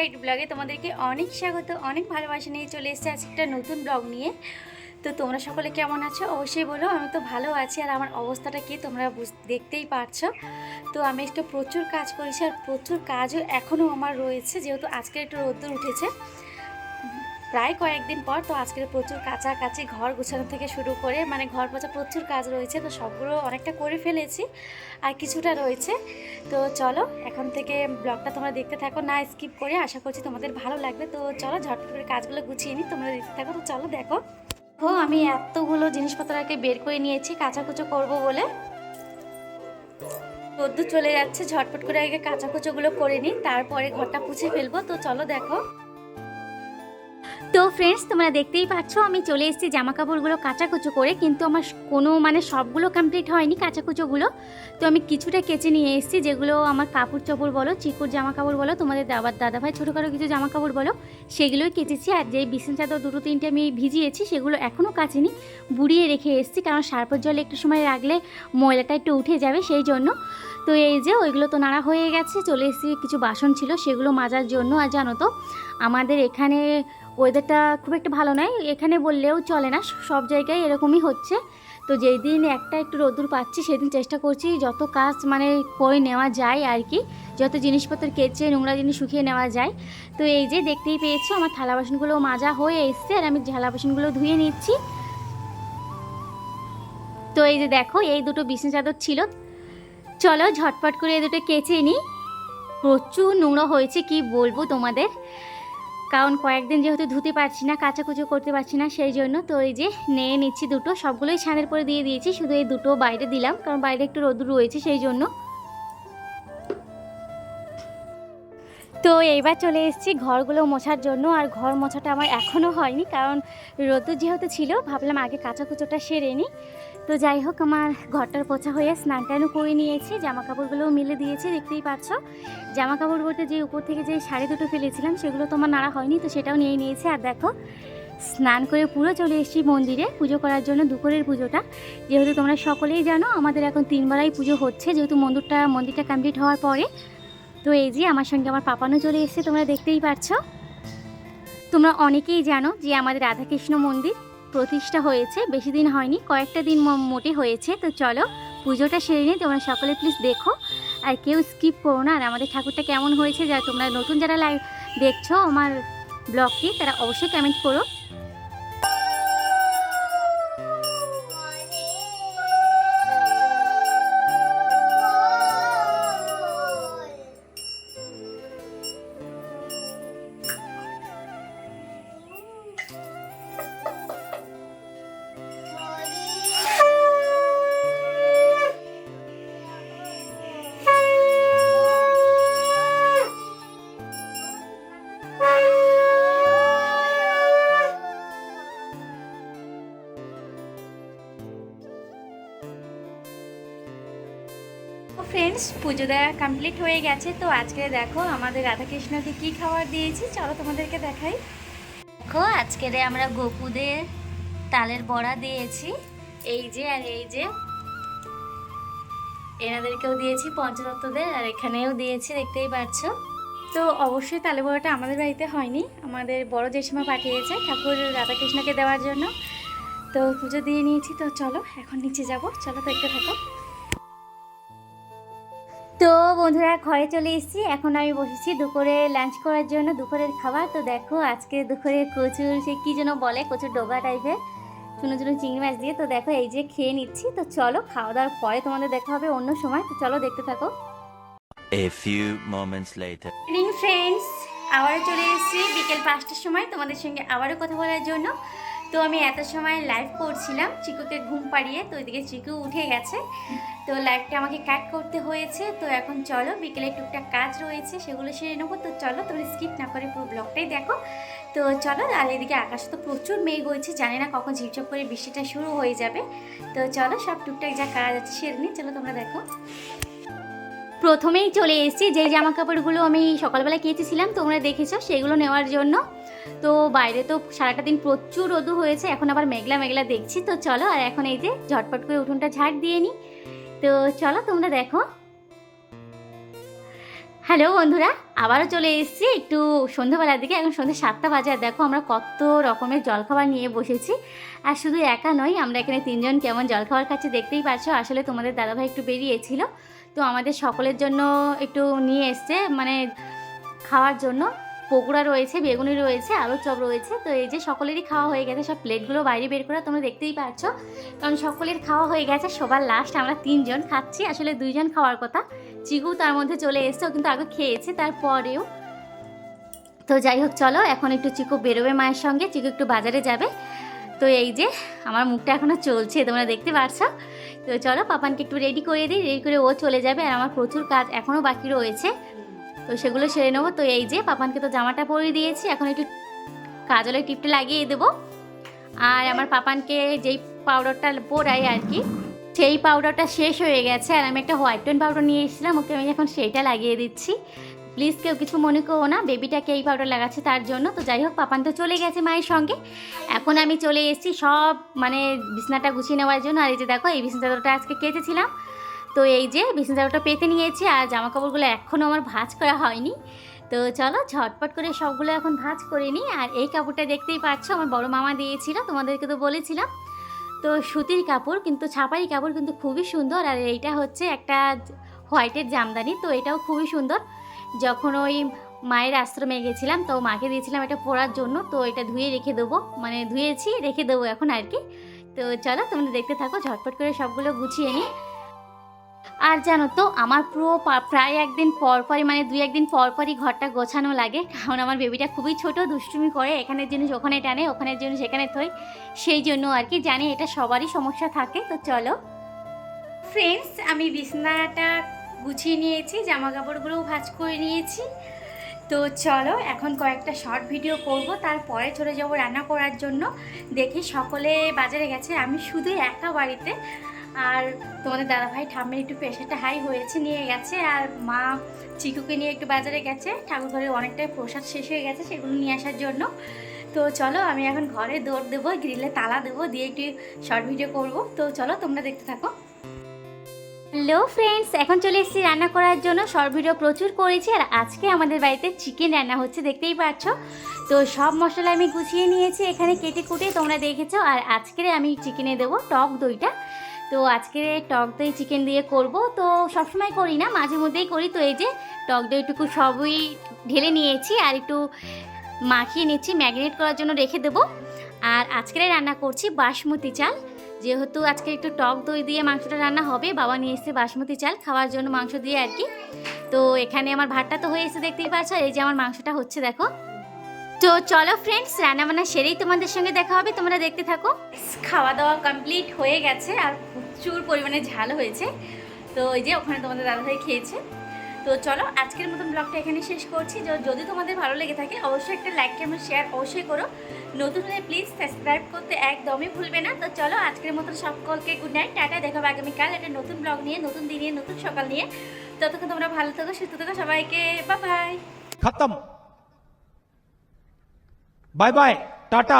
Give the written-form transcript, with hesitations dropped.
Light ব্লগে তোমাদেরকে অনেক স্বাগত, অনেক ভালোবাসা নিয়ে চলে এসেছি আজকে একটা নতুন ব্লগ নিয়ে। তো তোমরা সকলে কেমন আছো অবশ্যই বলো। আমি তো ভালো আছি, আর আমার অবস্থাটা কি তোমরা দেখতেই পারছো। তো আমি একটু প্রচুর কাজ করেছি, আর প্রচুর কাজও এখনও আমার রয়েছে, যেহেতু আজকে একটু রোদ্দুর উঠেছে প্রায় কয়েকদিন পর। তো আজকে প্রচুর কাচাকাচি, ঘর গোছানো থেকে শুরু করে মানে ঘর পোছা প্রচুর কাজ রয়েছে। তো সবগুলো অনেকটা করে ফেলেছি, আর কিছুটা রয়েছে। তো চলো এখন থেকে ব্লগটা তোমরা দেখতে থাকো, না স্কিপ করে। আশা করছি তোমাদের ভালো লাগবে। তো চলো ঝটপট করে কাজগুলো গুছিয়ে নিই, তোমরা দেখতে থাকো। তো চলো দেখো আমি এতগুলো জিনিসপত্র আগে বের করে নিয়েছি কাচাকুচো করবো বলে। রোদ্দুর চলে যাচ্ছে, ঝটপট করে আগে কাচাকুচোগুলো করে নিই, তারপরে ঘরটা পুছে ফেলবো। তো চলো দেখো। তো ফ্রেন্ডস, তোমরা দেখতেই পাচ্ছ আমি চলে এসেছি জামা কাপড়গুলো কাচাকুচো করে, কিন্তু আমার কোনো সবগুলো কমপ্লিট হয়নি কাচাকুচোগুলো। তো আমি কিছুটা কেচে নিয়ে এসেছি, যেগুলো আমার কাপড় চোপড় বলো, চিকুর জামা কাপড় বলো, তোমাদের দাদাভাই ছোটোখাটো কিছু জামা কাপড় বলো, সেগুলোই কেচেছি। আর যেই বিছানা চাদর দুটো তিনটে আমি ভিজিয়েছি সেগুলো এখনও কাচিনি, বুড়িয়ে রেখে এসেছি, কারণ সার্ফের জলে একটু সময় রাখলে ময়লাটা একটু উঠে যাবে সেই জন্য। তো এই যে ওইগুলো তো নাড়া হয়ে গেছে, চলে এসেছি কিছু বাসন ছিল সেগুলো মাজার জন্য। আর জানো তো আমাদের এখানে ওয়েদারটা খুব একটা ভালো নয়, এখানে বললেও চলে না, সব জায়গায় এরকমই হচ্ছে। তো যেই দিন একটা একটু রোদ্দুর পাচ্ছি সেদিন চেষ্টা করছি যত কাজ করে নেওয়া যায় আর কি, যত জিনিসপত্র কেচে নোংরা জিনিস শুকিয়ে নেওয়া যায়। তো এই যে দেখতেই পেয়েছো আমার থালা বাসনগুলো মাজা হয়ে এসছে, আর আমি থালা বাসনগুলো ধুয়ে নিচ্ছি। তো এই যে দেখো এই দুটো বিছানা চাদর ছিল, চলো ঝটপট করে এই দুটো কেচে নিই। প্রচুর নোংরা হয়েছে কি বলবো তোমাদের, কারণ কয়েকদিন যেহেতু ধুতে পারছি না, কাচাকুচো করতে পারছি না সেই জন্য। তো এই যে নিয়ে নিচ্ছি দুটো, সবগুলোই ছাদের পরে দিয়ে দিয়েছি, শুধু এই দুটো বাইরে দিলাম কারণ বাইরে একটু রোদ্দুর রয়েছে সেই জন্য। তো এইবার চলে এসেছি ঘরগুলো মোছার জন্য, আর ঘর মোছাটা আমার এখনও হয়নি, কারণ রোদ্দুর যেহেতু ছিল ভাবলাম আগে কাচাকুচোটা সেরে নিই। তো যাই হোক আমার ঘরটার পোছা হয়ে স্নান টানও করে নিয়েছি, জামা কাপড়গুলোও মিলে দিয়েছি, দেখতেই পাচ্ছ। জামা কাপড় বলতে যে উপর থেকে যে শাড়ি দুটো ফেলেছিলাম সেগুলো তোমার নাড়া হয়নি, তো সেটাও নিয়ে নিয়েছি। আর দেখো স্নান করে পুরো চলে এসেছি মন্দিরে পুজো করার জন্য, দুপুরের পুজোটা। যেহেতু তোমরা সকলেই জানো আমাদের এখন 3 বেলাই পুজো হচ্ছে, যেহেতু মন্দিরটা কমপ্লিট হওয়ার পরে। তো এই যে আমার সঙ্গে আমার পাপানও চলে এসেছে, তোমরা দেখতেই পাচ্ছ। তোমরা অনেকেই জানো যে আমাদের রাধাকৃষ্ণ মন্দির প্রতিষ্ঠা হয়েছে, বেশি দিন হয়নি, কয়েকটা দিন মোটে হয়েছে। তো চলো পুজোটা সেরে নিই, তোমরা সকলে প্লিজ দেখো, আর কেউ স্কিপ করো না। আর আমাদের ঠাকুরটা কেমন হয়েছে, যা তোমরা নতুন যারা দেখছো আমার ব্লগটি, তারা অবশ্যই কমেন্ট করো। ফ্রেন্ডস, পুজো দেওয়া কমপ্লিট হয়ে গেছে। তো আজকে দেখো আমাদের রাধাকৃষ্ণকে কি খাবার দিয়েছি, চলো তোমাদেরকে দেখাই। দেখো আজকে আমরা গোপুদের তালের বড়া দিয়েছি, এই যে, আর এই যে এনাদেরকেও দিয়েছি পঞ্চতত্ত্বদের, আর এখানেও দিয়েছি, দেখতেই পাচ্ছ। তো অবশ্যই তালের বড়াটা আমাদের বাড়িতে হয়নি, আমাদের বড় জেঠিমা পাঠিয়েছে ঠাকুর রাধাকৃষ্ণকে দেওয়ার জন্য। তো পুজো দিয়ে নিয়েছি, তো চলো এখন নিচে যাব, চলো দেখতে থাকো। তো বন্ধুরা ঘরে চলে এসেছি, এখন আমি বসেছি দুপুরে লাঞ্চ করার জন্য, দুপুরের খাবার। তো দেখো আজকে দুপুরে কচুর সে কী যেন বলে, কচুর ডোগা টাইপের চুনো চুনো চিংড়ি মাছ দিয়ে। তো দেখো এই যে খেয়ে নিচ্ছি। তো চলো খাওয়া দাওয়ার পরে তোমাদের দেখা হবে অন্য সময়, তো চলো দেখতে থাকো। A few moments later. Friends, আবারও চলে এসেছি বিকেল 5টার সময় তোমাদের সঙ্গে আবারও কথা বলার জন্য। তো আমি এত সময় লাইভ করছিলাম চিকুকে ঘুম পাড়িয়ে, তো ওইদিকে চিকু উঠে গেছে, তো লাইভটা আমাকে কাট করতে হয়েছে। তো এখন চলো বিকেলে টুকটাক কাজ রয়েছে সেগুলো সেরে নেবো। তো চলো তোমরা স্কিপ না করে পুরো ব্লগটাই দেখো। তো চলো, আর এদিকে আকাশে তো প্রচুর মেঘ হয়েছে, জানি না কখন ঝিপঝপ করে বৃষ্টিটা শুরু হয়ে যাবে। তো চলো সব টুকটাক যা কাজ আছে সেরে নিই, চলো তোমরা দেখো। প্রথমেই চলে এসেছি যে জামা কাপড়গুলো আমি সকালবেলা কেচেছিলাম তোমরা দেখেছো, সেগুলো নেওয়ার জন্য। তো বাইরে তো সারাটা দিন প্রচুর রোদ হয়েছে, এখন আবার মেঘলা মেঘলা দেখছি। তো চলো, আর এখন এই যে ঝটপট করে উঠোনটা ঝাড় দিয়ে নিই। তো চলো তোমরা দেখো। হ্যালো বন্ধুরা, আবারও চলে এসেছি একটু সন্ধ্যাবেলার দিকে। এখন সন্ধ্যে 7টা বাজে আর দেখো আমরা কত রকমের জলখাবার নিয়ে বসেছি। আর শুধু একা নই, আমরা এখানে 3জন কেমন জলখাবার খাচ্ছি দেখতেই পাচ্ছ। আসলে তোমাদের দাদাভাই একটু বেরিয়েছিল, তো আমাদের সকলের জন্য একটু নিয়ে এসছে, মানে খাওয়ার জন্য। পকোড়া রয়েছে, বেগুনি রয়েছে, আলুর চপ রয়েছে। তো এই যে সকলেরই খাওয়া হয়ে গেছে, সব প্লেটগুলো বাইরে বের করা তোমরা দেখতেই পাচ্ছ, কারণ সকলের খাওয়া হয়ে গেছে। সবার লাস্ট আমরা 3জন খাচ্ছি, আসলে 2জন খাওয়ার কথা। চিকু তার মধ্যে চলে এসছে, ও কিন্তু আগে খেয়েছে তারপরেও। তো যাই হোক, চলো এখন একটু চিকু বেরোবে মায়ের সঙ্গে, চিকু একটু বাজারে যাবে। তো এই যে আমার মুখটা এখনও চলছে, তোমরা দেখতে পাচ্ছ। তো চলো পাপানকে একটু রেডি করে দিই, রেডি করে ও চলে যাবে। আর আমার প্রচুর কাজ এখনও বাকি রয়েছে, তো সেগুলো সেরে নেবো। তো এই যে পাপানকে তো জামাটা পরিয়ে দিয়েছি, এখন একটু কাজলের টিপটা লাগিয়ে দেবো। আর আমার পাপানকে যেই পাউডারটা পোড়াই আর কি, সেই পাউডারটা শেষ হয়ে গেছে। আর আমি একটা হোয়াইট টোন পাউডার নিয়ে এসেছিলাম, ওকে আমি এখন সেইটা লাগিয়ে দিচ্ছি। প্লিজ কেউ কিছু মনে করো না, বেবিটাকে এই পাউডার লাগাচ্ছে তার জন্য। তো যাই হোক, পাপান তো চলে গেছে মায়ের সঙ্গে। এখন আমি চলে এসেছি সব মানে বিছনাটা গুছিয়ে নেওয়ার জন্য। আর এই যে দেখো, এই বিছনা চাদরটা আজকে কেচেছিলাম, তো এই যে বিছনা চাদরটা পেতে নিয়েছি। আর জামা কাপড়গুলো এখনও আমার ভাঁজ করা হয়নি, তো চলো ঝটপট করে সবগুলো এখন ভাঁজ করে নিই। আর এই কাপড়টা দেখতেই পাচ্ছ, আমার বড় মামা দিয়েছিল, তোমাদেরকে তো বলেছিলাম। তো সুতির কাপড়, কিন্তু ছাপারি কাপড়, কিন্তু খুবই সুন্দর। আর এইটা হচ্ছে একটা হোয়াইটের জামদানি, তো এটাও খুবই সুন্দর। যখন ওই মায়ের আশ্রমে গেছিলাম, তো মাকে দিয়েছিলাম এটা পরার জন্য। তো এটা ধুয়ে রেখে দেবো, মানে ধুয়েছি রেখে দেবো এখন আর কি। তো চলো তোমরা দেখতে থাকো, ঝটপট করে সবগুলো গুছিয়ে নিই। আর জানো তো, আমার পুরো প্রায় একদিন পরপরই, মানে 2-1 দিন পরপরই ঘরটা গোছানো লাগে, কারণ আমার বেবিটা খুবই ছোট, দুষ্টুমি করে, এখানের জিনিস ওখানে টানে, ওখানের জিনিস এখানে থই। সেই জন্য আর কি, জানি এটা সবারই সমস্যা থাকে। তো চলো ফ্রেন্ডস, আমি বিছানাটা গুছিয়ে নিয়েছি, জামা কাপড়গুলোও ভাঁজ করে নিয়েছি। তো চলো এখন কয়েকটা শর্ট ভিডিও করব, তারপরে চলে যাব রান্না করার জন্য। দেখি সকলে বাজারে গেছে, আমি শুধু একা বাড়িতে। আর তোমাদের দাদাভাই ঠাম্মির একটু প্রেশারটা হাই হয়েছে, নিয়ে গেছে। আর মা চিকুকে নিয়ে একটু বাজারে গেছে, ঠাকুর ঘরে অনেকটাই প্রসাদ শেষ হয়ে গেছে, সেগুলো নিয়ে আসার জন্য। তো চলো আমি এখন ঘরে দৌড় দেবো, গ্রিলে তালা দেবো, দিয়ে একটু শর্ট ভিডিও করব। তো চলো তোমরা দেখতে থাকো। হ্যালো ফ্রেন্ডস, এখন চলে এসেছি রান্না করার জন্য। শর্ট ভিডিও প্রচুর করেছি, আর আজকে আমাদের বাড়িতে চিকেন রান্না হচ্ছে, দেখতেই পাচ্ছ। তো সব মশলা আমি গুছিয়ে নিয়েছি এখানে কেটে কুটে, তোমরা দেখেছো। আর আজকের আমি চিকেনে দেবো টক দইটা। তো আজকে টক দই চিকেন দিয়ে করব। তো সবসময় করি না, মাঝে মধ্যেই করি। তো এই যে টক দইটুকু সবই ঢেলে নিয়েছি, আর একটু মাখিয়ে নিচ্ছি, ম্যারিনেট করার জন্য রেখে দেবো। আর আজকে রান্না করছি বাসমতি চাল, যেহেতু আজকে একটু টক দই দিয়ে মাংসটা রান্না হবে। বাবা নিয়ে এসেছে বাসমতি চাল খাওয়ার জন্য, মাংস দিয়ে আর কি। তো এখানে আমার ভাতটা তো হয়ে এসে দেখতেই পাচ্ছ, এই যে আমার মাংসটা হচ্ছে দেখো। তো চলো ফ্রেন্ডস, রান্নাবান্না সেরেই তোমাদের সঙ্গে দেখা হবে, তোমরা দেখতে থাকো। খাওয়া দাওয়া কমপ্লিট হয়ে গেছে, আর প্রচুর পরিমাণে ঝাল হয়েছে। তো এই যে ওখানে তোমাদের দাদাভাই খেয়েছে। তো চলো আজকের মতন ব্লগটা এখানে শেষ করছি। যদি তোমাদের ভালো লেগে থাকে অবশ্যই একটা লাইক কমেন্ট শেয়ার অবশ্যই করো। নতুন হলে প্লিজ সাবস্ক্রাইব করতে একদমই ভুলবে না। তো চলো আজকের মতন সকলকে গুড নাইট, টাটা, দেখা হবে আগামীকাল একটা নতুন ব্লগ নিয়ে, নতুন দিন নিয়ে, নতুন সকাল নিয়ে। ততক্ষণ তোমরা ভালো থাকো, সুস্থ থাকো, সবাইকে বাই বাই। खत्म। Bye bye Tata.